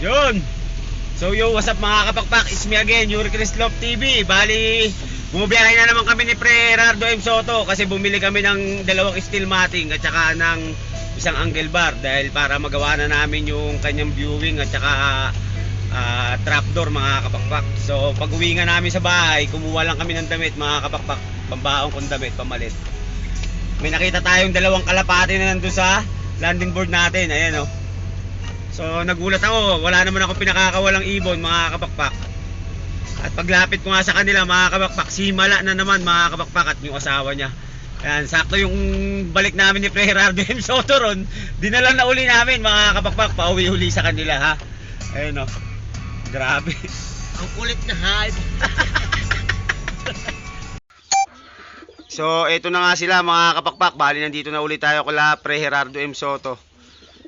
Yun. So yo, what's up mga kapakpak? It's me again, Yuri Chris Love TV. Bali, bumibiyahe na naman kami ni Pre Gerardo M. Soto kasi bumili kami ng dalawang steel matting at saka ng isang angle bar dahil para magawa na namin yung kanyang viewing at saka trapdoor mga kapakpak. So pag uwi nga namin sa bahay, kumuha lang kami ng damit mga kapakpak, pambaong kong damit, pamalit. May nakita tayong dalawang kalapati na nandun sa landing board natin, ayan o. So nagulat ako, wala naman ako pinakakawalang ibon mga kapakpak. At paglapit ko nga sa kanila mga kapakpak, simala na naman mga kapakpak at yung asawa niya. Ayan, sakto yung balik namin ni Pre Gerardo M. Soto ron, dinala na uli namin mga kapakpak, pauwi-uli sa kanila ha. Ayun o, grabe. Ang kulit na hype. So eto na nga sila mga kapakpak, bali nandito na uli tayo kala Pre Gerardo M. Soto.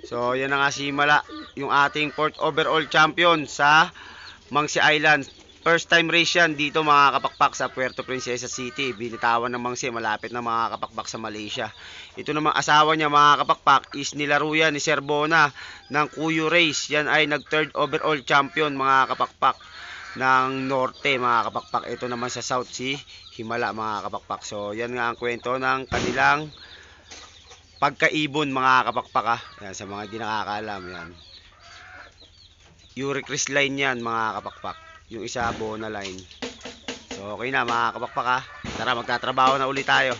So yan na nga si Mala, yung ating 4th overall champion sa Mangsi Island. First time race yan dito mga kapakpak sa Puerto Princesa City. Binitawan ng Mangsi, malapit na mga kapakpak sa Malaysia. Ito namang asawa niya mga kapakpak is nilaro yan ni Sir Bona ng Kuyu Race. Yan ay nag 3rd overall champion mga kapakpak ng Norte mga kapakpak. Ito naman sa South si Himala mga kapakpak. So yan nga ang kwento ng kanilang pagkaibon mga kapakpak. Yan, sa mga di nakakaalam yan. Yuri Chris line yan mga kapakpak. Yung isa Bona line. So okay na mga kapakpak. Tara, magtatrabaho na ulit tayo.